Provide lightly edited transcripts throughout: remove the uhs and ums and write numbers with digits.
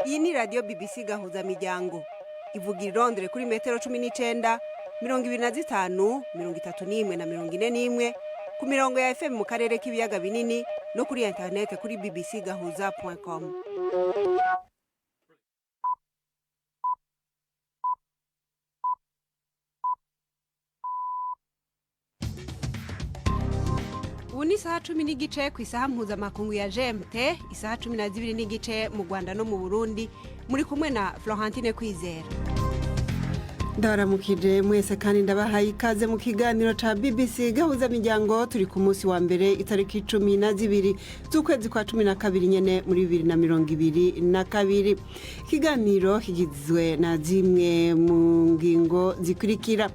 Iyi ni radio BBC Gahuzamiryango. Ivuga i Londres kuri metero 19, 25, 31 na 41 ku mirongo ya FM mu karere k'ibiyaga binini no kuri internet kuri bbcgahuza.com. Ubu ni isaha 10 n'igice ku isaha mpuzamakungu ya GMT, isaha 12 n'igice mu Rwanda no mu Burundi, muri kumwe na Florentine Kwizera. Ndabaramukije mwese kandi ndabahaye ikaze mu kiganiro ca BBC Gahuzamiryango. Turi ku munsi wa mbere itariki 12 z'ukwezi kwa 12 nyene muri 2022. Ikiganiro kigizwe na zimwe mu ngingo zikurikira.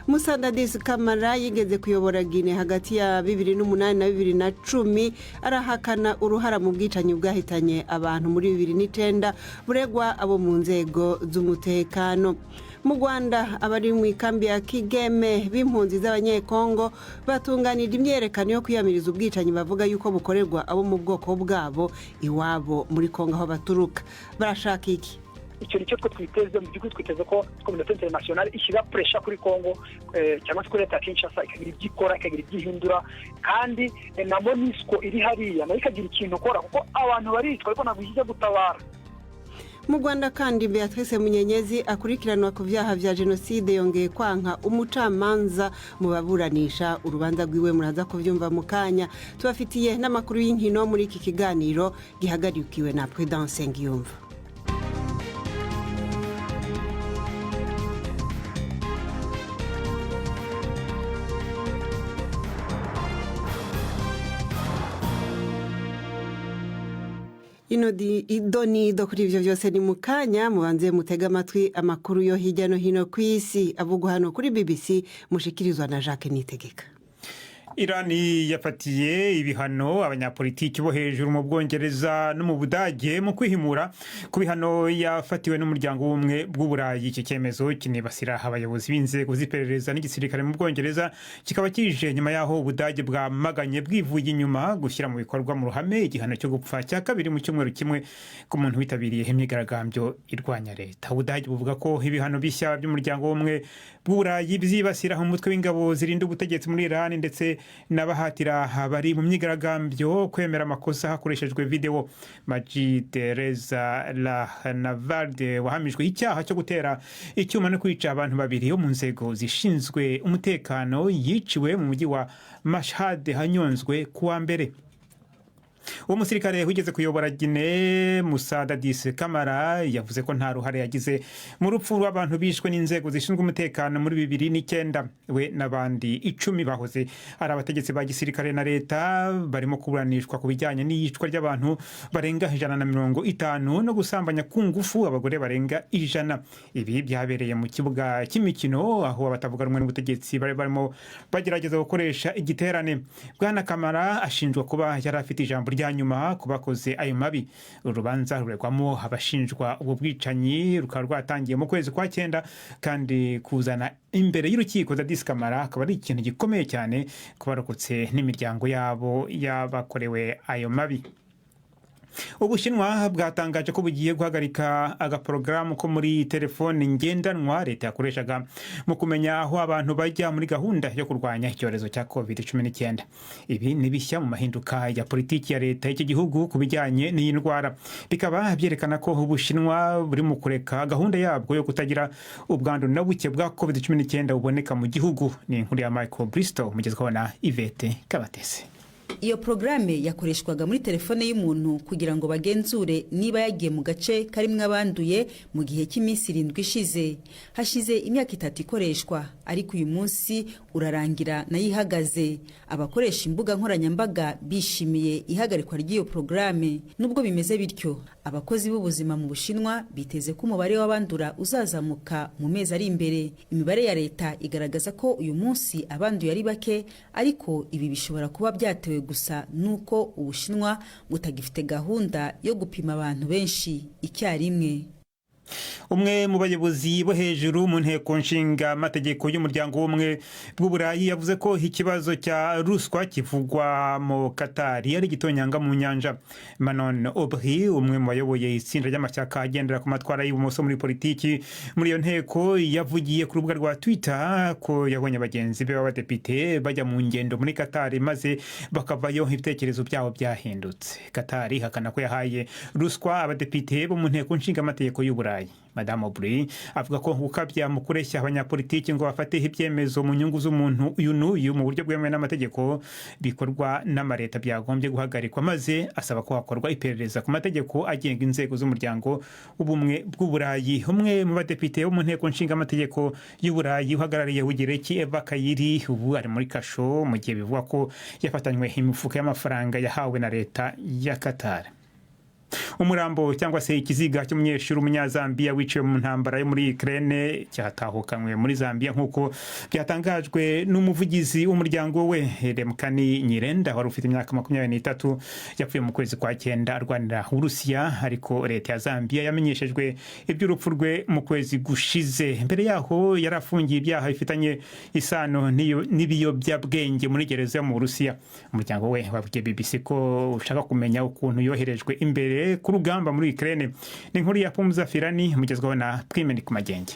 Musadadis Kamara yigeze kuyobora Guinea hagati ya 2008 na 2010 arahakana uruhara mu bwicanyi bwahitanye abantu muri 2009 buregwa abo mu nzego z'umutekano. Mu Rwanda abari mu ikambi ya Kigeme b'impunzi z'abanyekongo batunganije imyerekano yo kwiyamiriza ubwicanyi bavuga yuko bukorerwa abo mu bwoko bwabo iwabo muri Kongo aho baturuka. Barashaka iki? Icyo nicyo twe twiteze mu by'ukuri twiteze ko communauté internationale ishyira pressure kuri Kongo cyangwa se kuri leta ya Kinshasa ikagira ibyikora ikagira ibyihindura, kandi na MONUSCO iri hariya nayo ikagira ikintu ukora kuko abantu baricwa ariko ntabwo ijya gutabara. Mu Rwanda kandi Beatrice Munyenyezi akurikiranwa ku vyaha vya genocide yongeye kwanka umucamanza mu baburanisha urubanza rwiwe. Muraza kuvyumva mu kanya. Tubafitiye n'amakuru y'inkino muri iki kiganiro gihagarikiwe na Prudence Ngiyumva. Idoni do kuri ivyo vyose ni mukanya. Mubanze mutega amatwi amakuru yo hirya no hino kw'isi avugwa hano kuri BBC, mushikirizwa na Jacques Nitegeka. Irani yafatiye ibihano abanyapolitiki bo hejuru mu Bwongereza no mu Budage mu kwihimura ku bihano yafatiwe n'umuryango w'ubumwe bw'Uburayi. Iki cyemezo kinibasira abayobozi b'inzego z'iperereza n'igisirikare mu Bwongereza, kikaba kije nyuma yaho Ubudage bwamaganye bwivuye inyuma gushyira mu bikorwa mu ruhame igihano cyo gupfa cya kabiri mu cyumweru kimwe ku muntu witabiriye imyigaragambyo irwanya leta. Ubudage buvuga ko ibihano bishya by'umuryango w'ubumwe bw'Uburayi bizibasira umutwe w'ingabo zirinda ubutegetsi muri Iran ndetse n'abahatira bari mu myigaragambyo kwemera amakosa hakoreshejwe video. Majid Reza Lahnavard wahamijwe icyaha cyo gutera icyuma no kwica abantu babiri bo mu nzego zishinzwe umutekano yiciwe mu mujyi wa Mashhad hanyonzwe kuwa mbere. Uwo musirikare wigeze kuyobora Guinea Musadadis Kamara yavuze ko nta ruhare yagize mu rupfu rw'abantu bishwe n'inzego zishinzwe umutekano muri 2009. We n'abandi 10 bahoze ari abategetsi ba gisirikare na leta barimo kuburanishwa ku bijyanye n'iyicwa ry'abantu barenga 150 no gusambanya ku ngufu abagore barenga 100. Ibi byabereye mu kibuga cy'imikino aho abatavuga rumwe n'ubutegetsi barimo bagerageza gukoresha igiterane. Bwana Kamara ashinjwa kuba yari afite ijambo rya nyuma kubakoze ayo mabi. Urubanza ruregwamo abashinjwa ubwo bwicanyi rukaba rwatangiye mu kwezi kwa 9, kandi kuzana imbere y'urukiko Dadis Kamara akaba ari ikintu gikomeye cyane kubarokotse n'imiryango yabo yabakorewe ayo mabi. Ubushinwa bwatangaje ko bugiye guhagarika agaporogaramu ko muri telefone ngendanwa leta yakoreshaga mu kumenya aho abantu bajya muri gahunda yo kurwanya icyorezo cya COVID-19. Ibi ni bishya mu mahinduka ya politiki ya leta y'iki gihugu ku bijyanye n'iyi ndwara. Bikaba byerekana ko Ubushinwa buri mu kureka gahunda yabwo yo kutagira ubwandu na buke bwa COVID-19 buboneka mu gihugu. Ni inkuru ya Michael Bristow mugezweho na Yvette Kabatese. Iyo programe yakoreshwaga muri telefone y'umuntu kugira ngo bagenzure niba yagiye mu gace karimwe abanduye mu gihe cy'iminsi 7 ishize. Hashize imyaka 3 ikoreshwa, ariko uyu munsi urarangira nayihagaze. Abakoresha imbuga nkoranyambaga bishimiye ihagarikwa ry'iyo programe. Nubwo bimeze bityo, abakozi b'ubuzima mu Bushinwa biteze ko umubare w'abandura uzazamuka mu mezi ari imbere. Imibare ya leta igaragaza ko uyu munsi abanduye ari bake, ariko ibi bishobora kuba byatewe gusa nuko Ubushinwa butagifite gahunda yo gupima abantu benshi icyarimwe. umwe mu bayobozi bo hejuru mu nteko nshinga amategeko y'umuryango w'ubumwe bw'uburayi yavuze ko ikibazo cya ruswa kivugwa mu Katari ari gitonyanga mu nyanja. Manon Aubry, umwe mu bayoboye itsinda ry'amashyaka agendera ku matwara y'ibumoso muri politiki muri iyo nteko, yavugiye ku rubuga rwa Twitter ko yabonye bagenzi be b'abadepite bajya mu ngendo muri Katari maze bakavayo ibitekerezo byabo byahindutse. Katari hakana ko yahaye ruswa abadepite bo mu nteko nshinga amategeko y'uburayi. Madame Aubry avuga ko gukabya mu kureshya abanyapolitiki ngo bafate ibyemezo mu nyungu z'umuntu uyu n'uyu mu buryo bwemewe n'amategeko bikorwa n'amareta byagombye guhagarikwa, maze asaba ko hakorwa iperereza ku mategeko agenga inzego z'umuryango w'ubumwe bw'uburayi. Umwe mu badepite bo mu nteko nshinga amategeko y'uburayi uhagarariye Ugiriki Eva Kayiri ubu ari muri kasho mu gihe bivuga ko yafatanywe imifuka y'amafaranga yahawe na leta ya Qatar. Umurambo cyangwa se ikiziga cy'umunyeshuri umunyazambiya wiciwe mu ntambara yo muri Ukraine cyatahukanywe muri Zambia nk'uko byatangajwe n'umuvugizi w'umuryango we Remkani Nyirenda wari ufite imyaka 23 yapfuye mu kwezi kwa 9 arwanira Urusiya, ariko leta ya Zambia yamenyeshejwe iby'urupfu rwe mu kwezi gushize. Mbere yaho yarafungiye ibyaha bifitanye isano n'ibiyobyabwenge muri gereza yo mu Burusiya. Umuryango we wabwiye BBC ko ushaka kumenya ukuntu yoherejwe imbere ku rugamba muri Ukraine. Ni nkuru ya Pumza Firani mugezweho na Primeni ku Magenge.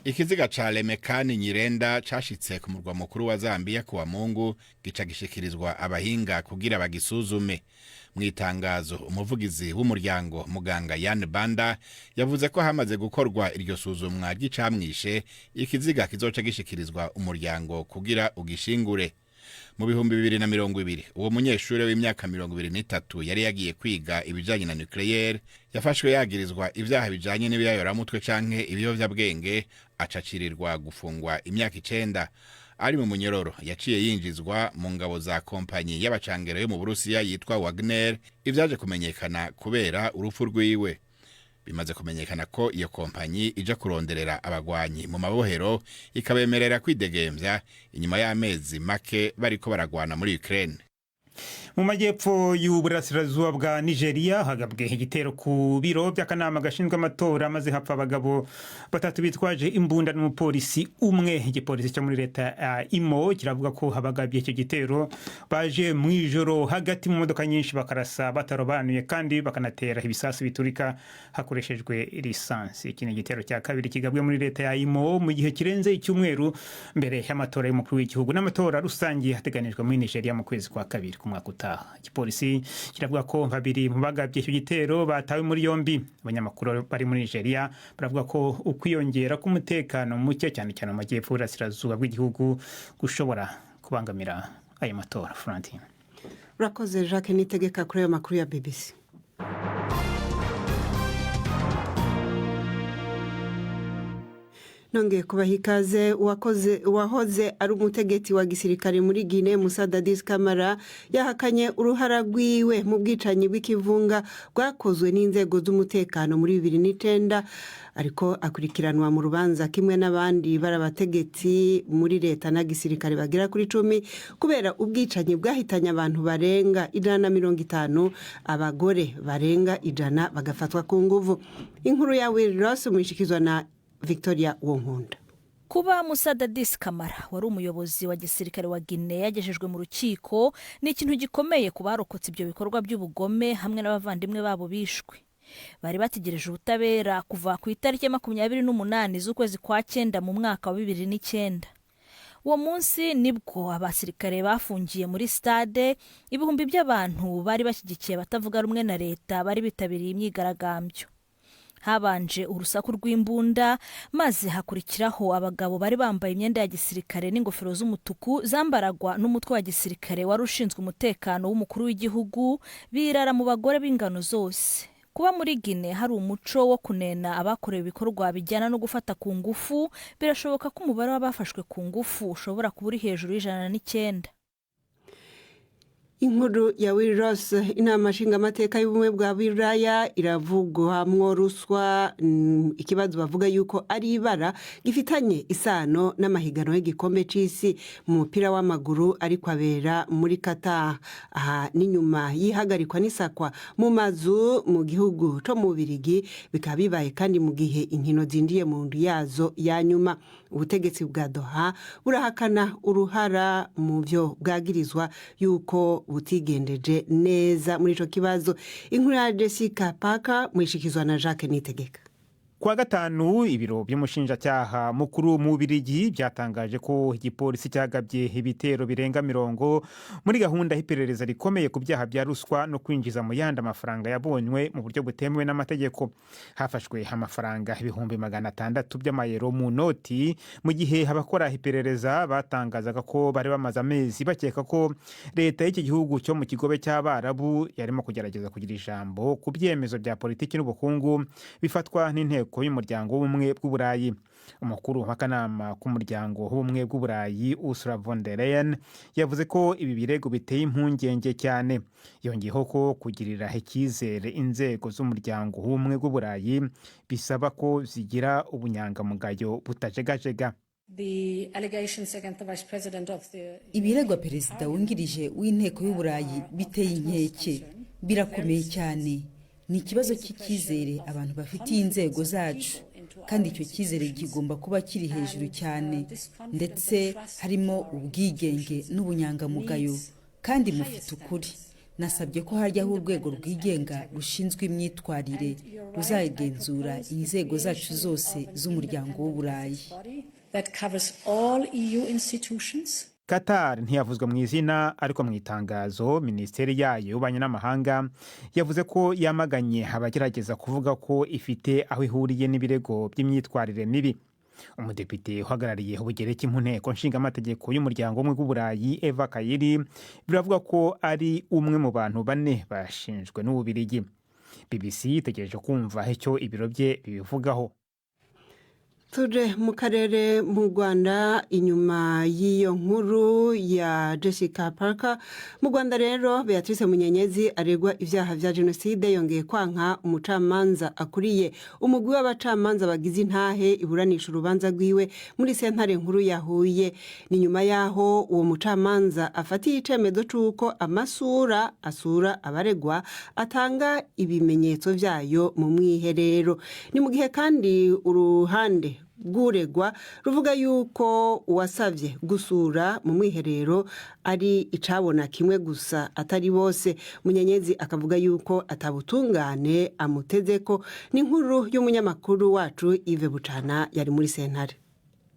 Ikiziga ca Remkani Nyirenda cashitse ku murwa mukuru wa Zambia kuwa Mungu gica gishikirizwa abahinga kugira bagisuzume. Mu itangazo umuvugizi w'umuryango muganga Yan Banda yavuze ko hamaze gukorwa iryo suzumwa ry'icamwishe, ikiziga kizoca gishikirizwa umuryango kugira ugishingure. Mu bihumbi 2020 uwo munyeshuri w'imyaka 23 yari yagiye kwiga ibijanye na nucleaire yafashwe yagirizwa ivyaha bijanye n'ibiyayoramutwe canke ibiyovyabwenge, acacirirwa gufungwa imyaka 9. Ari mu munyororo yaciye yinjizwa mu ngabo za kompanyi y'abacangero yo mu Burusiya yitwa Wagner, ivyaje kumenyekana kubera urupfu rwiwe. Bimaze kumenyekana ko iyo kompanyi ija kuronderera abagwanyi mu mabohero ikabemerera kwidegemvya inyuma y'amezi make bariko baragwana muri Ukraine. Mu majyepfo y'uburasirazuba bwa Nigeria hagabwe igitero ku biro by'akanama gashinzwe amatora maze hapfa abagabo 3 bitwaje imbunda n'umupolisi umwe. Igipolisi cyo muri leta Imo kiravuga ko habagabye icyo gitero baje mu ijoro hagati mu modoka nyinshi bakarasa batarobanuye kandi bakanatera ibisasu biturika hakoreshejwe lisansi. Iki ni igitero cya kabiri kigabwe muri leta ya Imo mu gihe kirenze icyumweru mbere y'amatora y'umukuru w'igihugu n'amatora rusange hateganijwe muri Nigeria mu kwezi kwa 2 ku mwaka utaha. Igipolisi kiravuga ko 2 mu bagabye icyo gitero batawe muri yombi. Abanyamakuru bari muri Nigeria baravuga ko ukwiyongera k'umutekano muke cyane cyane mu majyepfo y'uburasirazuba bw'igihugu gushobora kubangamira ayo matora. Florentine urakoze Jacques Nitegeka kuri ayo makuru ya BBC. Nongeye kubaha ikaze. Uwahoze ari umutegetsi wa gisirikare muri Guinea Musa Dadis Camara yahakanye uruhara rwiwe mu bwicanyi bw'ikivunga bwakozwe n'inzego z'umutekano muri 2009, ariko akurikiranwa mu rubanza kimwe n'abandi barabategetsi muri leta na gisirikare bagera kuri 10 kubera ubwicanyi bwahitanye abantu barenga 150, abagore barenga 100 bagafatwa ku nguvu. Inkuru ya Will Ross mwishikizwa na Victoria Wonkunda. Kuba Musa Dadis Camara wari umuyobozi wa gisirikare wa Guinea yagejejwe mu rukiko ni ikintu gikomeye ku barokotse ibyo bikorwa by'ubugome hamwe n'abavandimwe babo bishwe. Bari bategereje ubutabera kuva ku itariki 28 z'ukwezi kwa 9 mu mwaka wa 2009. Uwo munsi nibwo abasirikare bafungiye muri stade ibihumbi by'abantu bari bashyigikiye batavuga rumwe na leta bari bitabiriye imyigaragambyo. Habanje urusaku rw'imbunda maze hakurikiraho abagabo bari bambaye imyenda ya gisirikare n'ingofero z'umutuku zambaragwa n'umutwe wa gisirikare wari ushinzwe umutekano w'umukuru w'igihugu birara mu bagore b'ingano zose. Kuba muri Guinea hari umuco wo kunena abakorewe ibikorwa bijyana no gufata ku ngufu, birashoboka ko umubare w'abafashwe ku ngufu ushobora kuba uri hejuru y'109. Inkuru ya Wiros inama nshingamateka y'ubumwe bwa Buraya iravugwamwo ruswa, ikibazo bavuga yuko ari ibara gifitanye isano n'amahiganwa y'igikombe c'isi mu mupira w'amaguru ariko abera muri Qatar. Aha n'inyuma yihagarikwa n'isakwa mu mazu mu gihugu co mu Bubiligi, bikaba bibaye kandi mu gihe inkino zindiye mu ndwi yazo ya nyuma. Ubutegetsi bwa Doha burahakana uruhara mu byo bwagirizwa yuko butigendeje neza muri ico kibazo. Inkuru ya Jessica Parker mwishikizwa na Jacques Nitegeka. Kwa gatanu ibiro by'umushinjacyaha mukuru mu Bubiligi byatangaje ko igipolisi cyagabye ibitero birenga 40 muri gahunda y'iperereza rikomeye ku byaha bya ruswa no kwinjiza mu yandi amafaranga yabonywe mu buryo butemewe n'amategeko. Hafashwe amafaranga 600,000 by'amayero mu noti, mu gihe abakora iperereza batangazaga ko bari bamaze amezi bakeka ko leta y'iki gihugu cyo mu kigobe cy'Abarabu yarimo kugerageza kugira ijambo ku byemezo bya politiki n'ubukungu bifatwa n'inteko y'umuryango w'ubumwe bw'Uburayi. Umukuru w'akanama k'umuryango w'ubumwe bw'Uburayi Ursula von der Leyen yavuze ko ibi birego biteye impungenge cyane. Yongeyeho ko kugirira icyizere inzego z'umuryango w'ubumwe bw'Uburayi bisaba ko zigira ubunyangamugayo butajegajega. Ibirego perezida wungirije w'inteko y'Uburayi biteye inkeke, birakomeye cyane. Ni ikibazo cy'icyizere abantu bafitiye inzego zacu, kandi icyo cyizere kigomba kuba kiri hejuru cyane, ndetse harimo ubwigenge n'ubunyangamugayo. Kandi mufite ukuri, nasabye ko hajyaho urwego rwigenga rushinzwe imyitwarire ruzagenzura inzego zacu zose z'umuryango w'Uburayi. Qatar ntiyavuzwe mu izina, ariko mu itangazo minisiteri yayo y'ububanyi n'amahanga yavuze ko yamaganye abagerageza kuvuga ko ifite aho ihuriye n'ibirego by'imyitwarire mibi. Umudepite uhagarariye Ubugereki mu nteko nshingamategeko y'umuryango w'ubumwe bw'Uburayi Eva Kaili biravuga ko ari umwe mu bantu 4 bashinjwe n'Ububiligi. BBC itegereje kumva icyo ibiro bye bibivugaho. Tuje mu karere mu Rwanda, inyuma y'iyo nkuru ya Jessica Parker. Mu Rwanda rero Beatrice Munyenyezi aregwa ibyaha vya jenoside, yongeye kwanka umucamanza akuriye umugwi w'abacamanza bagize intahe iburanisha urubanza rwiwe muri sentare nkuru ya Huye. Ni nyuma yaho uwo mucamanza afatiye icemezo c'uko amasura asura abaregwa atanga ibimenyetso vyayo mu mwiherero. Ni mu gihe kandi uruhande guregwa ruvuga yuko uwasavye gusura mu mwiherero ari icabona kimwe gusa atari bose. Munyenyezi akavuga yuko atabutungane amutezeko. Ni inkuru y'umunyamakuru wacu Yves Bucana yari muri sentare.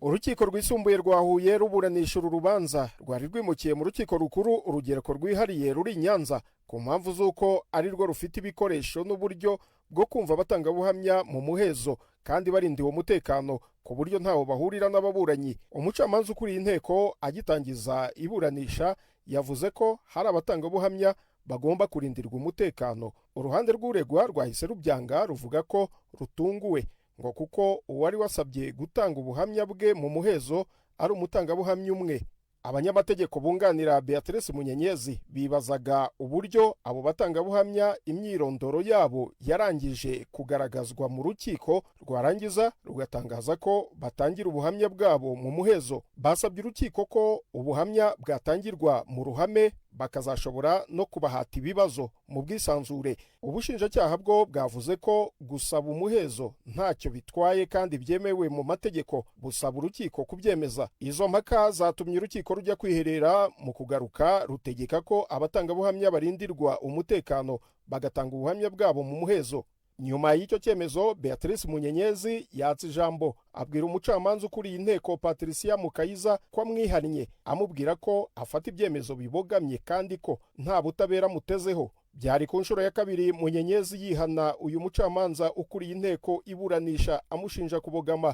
Urukiko rwisumbuye rwa Huye ruburanisha urubanza rwari rwimukiye mu rukiko rukuru urugereko rwihariye ruri Nyanza ku mpamvu z'uko ari rwo rufite ibikoresho n'uburyo bwo kumva abatangabuhamya mu muhezo kandi barindiwe umutekano ku buryo ntawo bahurira n'ababuranyi. Umucamanza ukuriye inteko agitangiza iburanisha yavuze ko hari abatangabuhamya bagomba kurindirwa umutekano. Uruhande rw'uregwa rwahise rubyanga ruvuga ko rutunguwe ngo kuko uwari wasabye gutanga ubuhamya bwe mu muhezo ari umutangabuhamya umwe. Abanyamategeko bunganira Beatrice Munyenyezi bibazaga uburyo abo batangabuhamya imyirondoro yabo yarangije kugaragazwa mu rukiko, rwarangiza rugatangaza ko batangira ubuhamya bwabo mu muhezo. Basabye urukiko ko ubuhamya bwatangirwa mu ruhame bakazashobora no kubahata ibibazo mu bwisanzure. Ubushinjacyaha bwo bwavuze ko gusaba umuhezo ntacyo bitwaye kandi byemewe mu mategeko, busaba urukiko kubyemeza. Izo mpaka zatumye urukiko rujya kwiherera mu kugaruka rutegeka ko abatangabuhamya barindirwa umutekano bagatanga ubuhamya bwabo mu muhezo. Nyuma y'icyo cyemezo Beatrice Munyenyezi yatse ijambo abwira umucamanza ukuriye inteko Patricia Mukayiza ko amwihannye, amubwira ko afata ibyemezo bibogamye kandi ko nta butabera mutezeho. Byari ku nshuro ya kabiri Munyenyezi yihana uyu mucamanza ukuriye inteko iburanisha amushinja kubogama.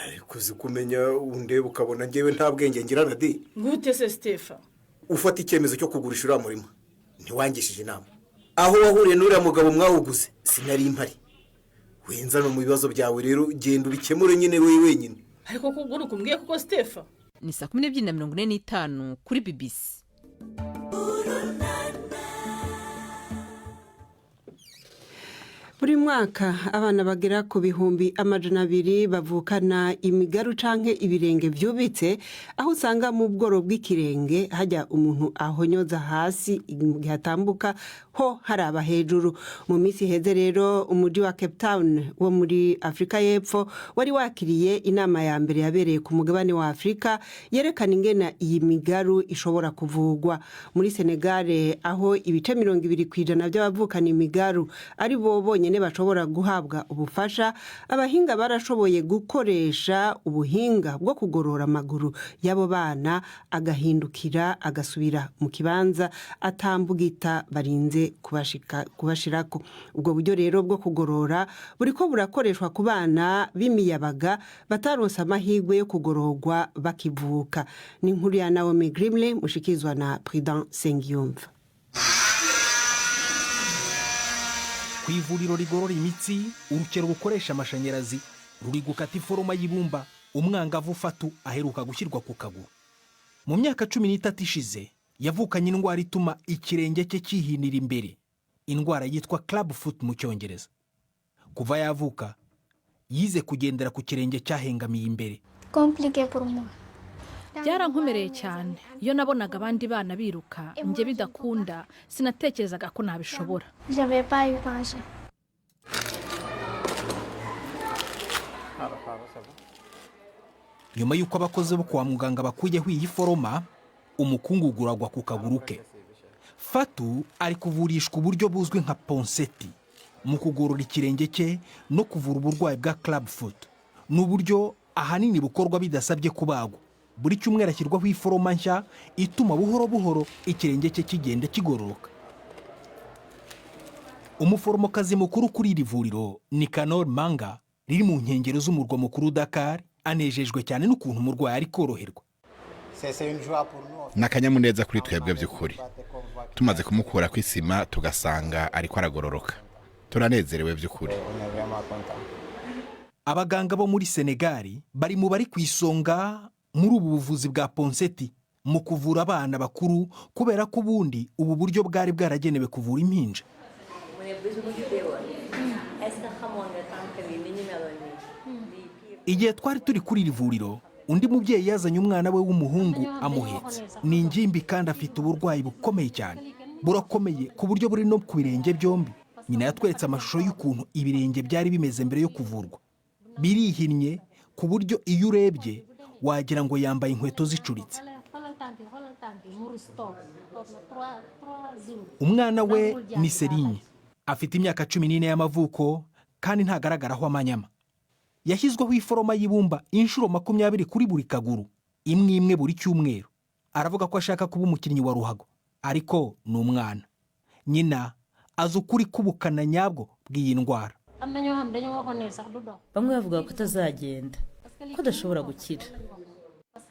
ariko uzi kumenya undeba ukabona ngewe nta bwenge ngira na di. Gute se Stefa? Ufata icyemezo cyo kugurisha uriya murima ntiwangishije inama. Aho wahuriye n'uriya mugabo mwawuguze sinari impari. Wenzana mu bibazo byawe rero genda ubikemure nyine wenyine. Ariko kugura ukumbwiye kuko Stefa. Ni 12:45 kuri BBC. Buri mwaka abana bagera ku bihumbi 200 bavukana imigaru canke ibirenge vyubitse, aho usanga mu bworo bw'ikirenge hajya umuntu ahonyoza hasi gihatambuka ho haraba hejuru. Mu minsi heze rero umuji wa Cape Town wo muri Afrika y'Epfo wari wakiriye inama ya mbere yabereye ku mugabane wa Afrika yerekana ingena iyi migaru ishobora kuvugwa. Muri Senegal aho ibice 20% by'abavukana imigaru ari bo bonye bashobora guhabwa ubufasha, abahinga barashoboye gukoresha ubuhinga bwo kugorora amaguru y'abo bana agahindukira agasubira mu kibanza atambugita barinze kubashirako. Ubwo buryo rero bwo kugorora buriko burakoreshwa ku bana b'imiyabaga bataronse amahirwe yo kugororwa bakivuka. Ni inkuru ya Naomi Grimley mushikizwa na Prudent Sengiyumva. Kwivuriro rigorora imitsi, urukero rukoresha amashanyarazi ruri gukata iforoma y'ibumba umwangavu Fatu aheruka gushyirwa ku kaguru. Mu myaka 13 ishize yavukanye indwara ituma ikirenge cye kihinira imbere, indwara yitwa club foot mu cyongereza. Kuva yavuka yize kugendera ku kirenge cyahengamiye imbere. Compliqué pour moi. Byarankomereye cyane. Iyo nabonaga abandi bana biruka nje bidakunda sinatekerezaga ko nabishobora. J'avais pas eu pensé. Nyuma yuko abakozi bo kwa muganga bakuyeho iyi foroma, umukungugu uragwa ku kaguru ke. Fatu ari kuvurishwa uburyo buzwi nka ponseti mu kugorora ikirenge cye no kuvura uburwayi bwa club foot. N'uburyo ahanini bukorwa bidasabye kubagwa. Buri cyumweru ashyirwaho iforoma nshya ituma buhoro buhoro ikirenge cye kigenda kigororoka. Umuforomokazi mukuru kuri iri vuriro ni Kanor Manga riri mu nkengero z'umurwa mukuru Dakar, anejejwe cyane n'ukuntu umurwayi ari koroherwa. Nakanyamuneza kuri twebwe by'ukuri. Tumaze kumukura ku isima tugasanga ariko aragororoka. Turanezerewe by'ukuri. Abaganga bo muri Senegal bari mu bari kwisonga muri ubu buvuzi bwa ponseti mu kuvura abana bakuru, kubera ko ubundi ubu buryo bwari bwaragenewe kuvura impinja. Igihe twari turi kuri iri vuriro, undi mubyeyi yazanye umwana we w'umuhungu amuhetse. Ni ingimbi kandi afite uburwayi bukomeye cyane, burakomeye ku buryo buri no ku birenge byombi. Nyina yatweretse amashusho y'ukuntu ibirenge byari bimeze mbere yo kuvurwa. Birihinnye ku buryo iyo urebye wagira ngo yambaye inkweto zicuritse. Umwana we ni Serigne, afite imyaka 14 y'amavuko kandi ntagaragaraho amanyama. Yashyizweho iforoma y'ibumba inshuro 20 kuri buri kaguru, imwe imwe buri cyumweru. Aravuga ko ashaka kuba umukinnyi wa ruhago, ariko ni umwana. Nyina azi ukuri kubukana nyabwo bw'iyi ndwara. Bamwe bavuga ko atazagenda, ko adashobora gukira.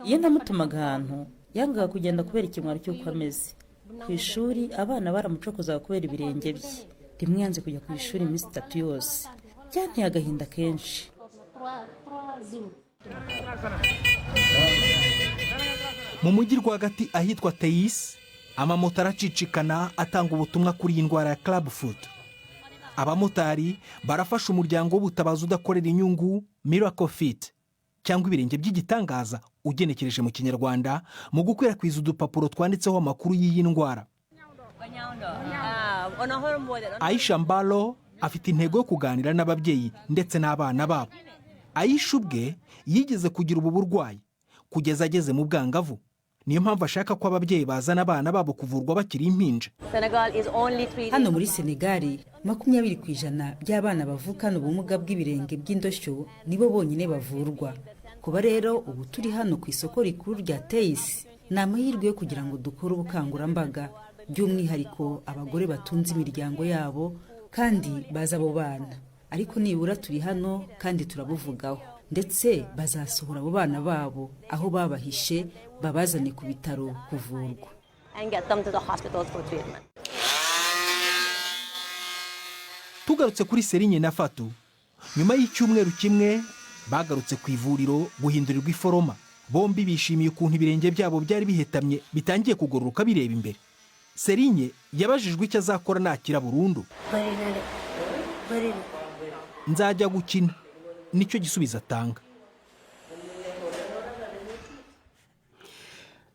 Iyo ndamutumaga ahantu yangaga kugenda kubera ikimwaro cy'uko ameze. Ku ishuri abana baramucokozaga kubera ibirenge bye. Rimwe yanze kujya ku ishuri iminsi 3 yose. Byanteye agahinda kenshi. Mu mujyi rwagati ahitwa Teis, amamoto aracicikana atanga ubutumwa kuri iyi ndwara ya club foot. Abamotari barafasha umuryango w'ubutabazi udakorera inyungu Miracle Fit, cyangwa ibirenge by'igitangaza ugenekereje mu Kinyarwanda, mu gukwirakwiza udupapuro twanditseho amakuru y'iyi ndwara. Aisha Mbalo afite intego yo kuganira n'ababyeyi ndetse n'abana babo. Aisha ubwe yigeze kugira ubu burwayi kugeza ageze mu bwangavu. Niyo mpamvu ashaka ko ababyeyi bazana abana babo kuvurwa bakiri impinja. Hano muri Senegal 20% by'abana bavukana ubumuga bw'ibirenge by'indoshyo nibo bonyine bavurwa. Kuba rero ubu turi hano ku isoko rikuru rya Teis, ni amahirwe yo kugira ngo dukore ubukangurambaga, by'umwihariko abagore batunze imiryango yabo kandi baza abo bana. Ariko nibura turi hano kandi turabuvugaho. ndetse bazasohora abo bana babo aho babahishe babazane ku bitaro kuvurwa. Tugarutse kuri Serinye na Fatu, nyuma y'icyumweru kimwe bagarutse ku ivuriro guhindurirwa iforoma. Bombi bishimiye ukuntu ibirenge byabo byari bihetamye bitangiye kugororoka bireba imbere. Serinye yabajijwe icyo azakora nakira burundu. Nzajya gukina, nicyo gisubizo atanga.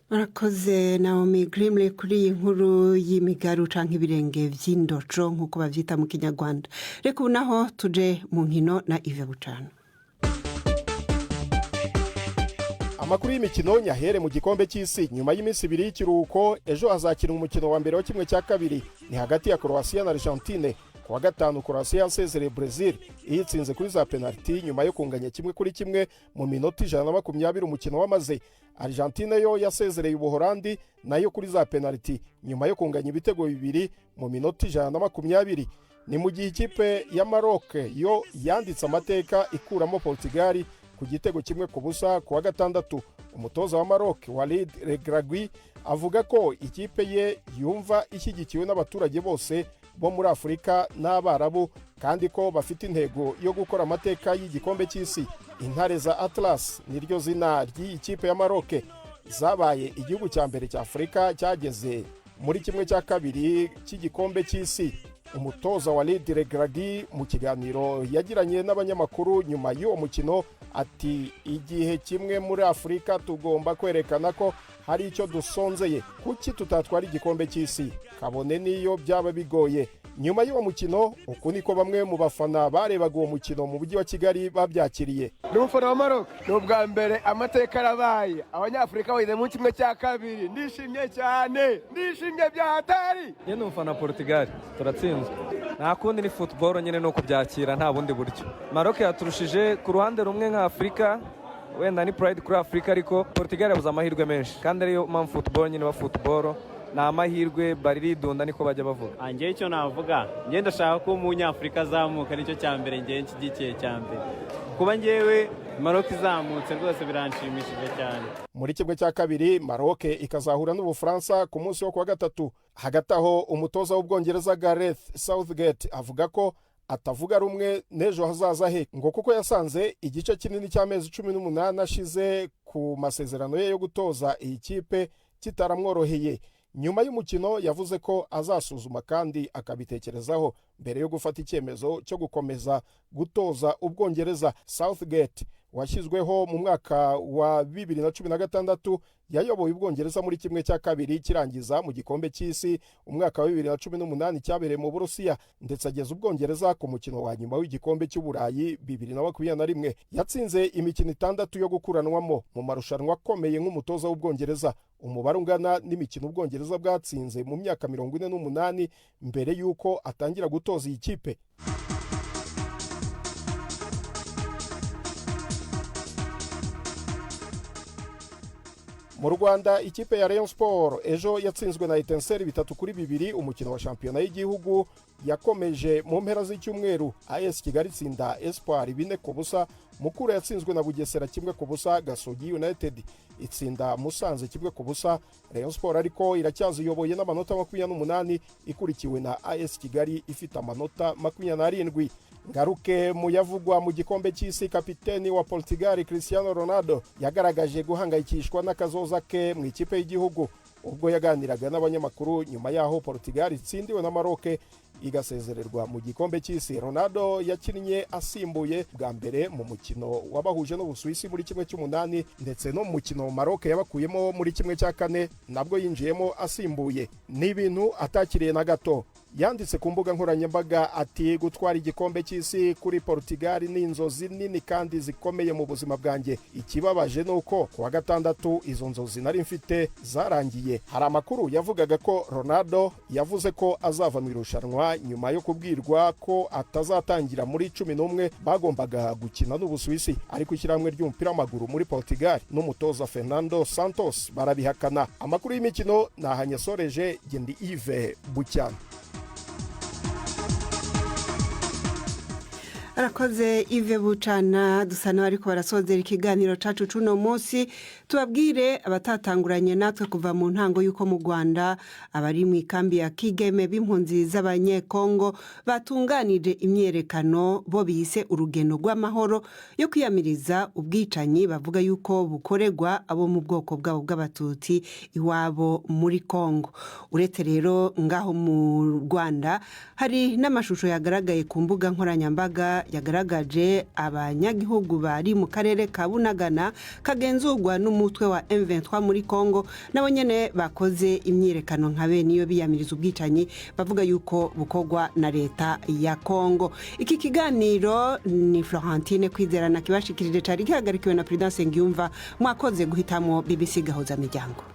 Murakoze Naomi Grimley kuri iyi nkuru y'imigaru canke ibirenge vy'indoco nk'uko bavyita mu Kinyarwanda. Reka ubu naho tuje mu nkino na Ive Bucano. Amakuru y'imikino nyahere mu gikombe cy'isi nyuma y'iminsi 2 y'ikiruhuko. Ejo hazakina umukino wa mbere wa kimwe cya kabiri, ni hagati ya Croatia na Argentine. Kuwa gatanu Croatia yasezereye Brazil iyitsinze kuri za penalty nyuma yo kunganya 1-1 mu minota 120 umukino wamaze. Argentine yo yasezereye Ubuholandi nayo kuri za penalty nyuma yo kunganya ibitego 2 mu minota 120. Ni mu gihe ikipe ya Maroc yo yanditse amateka ikuramo Portugal ku gitego 1-0 kuwa gatandatu. Umutoza wa Maroc Walid Regragui avuga ko ikipe ye yumva ishyigikiwe n'abaturage bose bo muri Afurika n'Abarabu kandi ko bafite intego yo gukora amateka y'igikombe cy'isi. Intare za Atlas niryo zina ry'ikipe ya Maroc zabaye igihugu cya mbere cya Afurika cyageze muri kimwe cya kabiri cy'igikombe cy'isi. Umutoza Walid Regragui mu kiganiro yagiranye n'abanyamakuru nyuma y'uwo mukino ati igihe kimwe muri Afurika tugomba kwerekana ko hari icyo dusonzeye, kuki tutatwara igikombe cy'isi kabone niyo byaba bigoye. Nyuma y'uwo mukino uku niko bamwe mu bafana barebaga uwo mukino mu mujyi wa Kigali babyakiriye. N'umufana wa Maroc n'ubwa mbere amateka arabaye, abanyafurika bageze mu kimwe cya kabiri. Ndishimye cyane, ndishimye bya hatari. Ye n'umufana wa Portugal turatsinzwe, nta kundi ni football nyine no kubyakira nta bundi buryo. Maroc yaturushije ku ruhande rumwe nka Afurika, wenda ni pride kuri Afurika, ariko Portugal yabuze amahirwe menshi kandi ariyo mpamvu football nyine wa football na amahirwe baridunda niko bajya bavuga. Angiye icyo navuga, ngiye ndashaka ko umunyafurika azamuka, nicyo cya mbere ngiye nshyigikiye cya mbere. Kuba ngewe Maroc izamutse rwose biranshimishije cyane. Muri kimwe cya kabiri Maroc ikazahura n'Ubufaransa ku munsi wo kuwa gatatu. Hagati aho umutoza w'Ubwongereza Gareth Southgate avuga ko atavuga rumwe n'ejo hazaza he ngo kuko yasanze igice kinini cy'amezi 18 ashize ku masezerano ye yo gutoza iyi kipe kitaramworoheye. Nyuma y'umukino yavuze ko azasuzuma kandi akabitekerezaho mbere yo gufata icyemezo cyo gukomeza gutoza Ubwongereza. Southgate washyizweho mu mwaka wa 2016 yayoboye Ubwongereza muri kimwe cya kabiri kirangiza mu gikombe cy'isi umwaka wa 2018 cyabereye mu Burusiya, ndetse ageza Ubwongereza ku mukino wa nyuma w'igikombe cy'Uburayi 2021. Yatsinze imikino 6 yo gukuranwamo mu marushanwa akomeye nk'umutoza w'Ubwongereza, umubare ungana n'imikino Ubwongereza bwatsinze mu myaka 48 mbere y'uko atangira gutoza iyi kipe. Mu Rwanda ikipe ya Rayon Sport ejo yatsinzwe na Etincelle 3-2 umukino wa shampiyona y'igihugu yakomeje mu mpera z'icyumweru. AS Kigali itsinda Espoir 4-0, Mukura yatsinzwe na Bugesera 1-0, Gasogi United itsinda Musanze 1-0. Rayon Sport ariko iracyaziyoboye n'amanota 28 ikurikiwe na AS Kigali ifite amanota 27. Ngaruke mu yavugwa mu gikombe cy'isi, kapiteni wa Portugal Cristiano Ronaldo yagaragaje guhangayikishwa n'akazoza ke mu ikipe y'igihugu ubwo yaganiraga n'abanyamakuru nyuma yaho Portugal itsindiwe na Maroc igasezererwa mu gikombe cy'isi. Ronaldo yakinnye asimbuye bwa mbere mu mukino wabahuje n'Ubusuwisi muri kimwe cy'umunani, ndetse no mu mukino Maroc yabakuyemo muri kimwe cya kane nabwo yinjiyemo asimbuye. Ni ibintu atakiriye na gato. Yanditse ku mbuga nkoranyambaga ati gutwara igikombe cy'isi kuri Portugal ni inzozi nini kandi zikomeye mu buzima bwanjye. Ikibabaje nuko kuwa gatandatu izo nzozi nari mfite zarangiye. Hari amakuru yavugaga ko Ronaldo yavuze ko azava mu irushanwa nyuma yo kubwirwa ko atazatangira muri 11 bagombaga gukina n'Ubusuwisi, ariko ishyirahamwe ry'umupira w'amaguru muri Portugal n'umutoza Fernando Santos barabihakana. Amakuru y'imikino nahanyasoreje Gendi Yves Bucyana. arakoze Yves Bucana. Dusa n'abariko barasozera ikiganiro cacu cuno munsi, tubabwire abatatanguranye natwe kuva mu ntango y'uko mu Rwanda abari mu ikambi ya Kigeme b'impunzi z'abanyekongo batunganije imyerekano bo bise urugendo rw'amahoro yo kwiyamiriza ubwicanyi bavuga yuko bukorerwa abo mu bwoko bwabo bw'abatutsi iwabo muri Kongo. Uretse rero ngaho mu Rwanda hari n'amashusho yagaragaye ku mbuga nkoranyambaga yagaragaje abanyagihugu bari mu karere ka Bunagana kagenzurwa n'umutwe wa M23 muri Kongo nabo nyene bakoze imyirekano nka bene iyo biyamiriza ubwicanyi bavuga yuko bukorwa na leta ya Kongo. Iki kiganiro ni Florentine Kwizerana kibashikirije cari gihagarikiwe na Prudence Ngiyumva. Mwakoze guhitamo BBC Gahuzamiryango.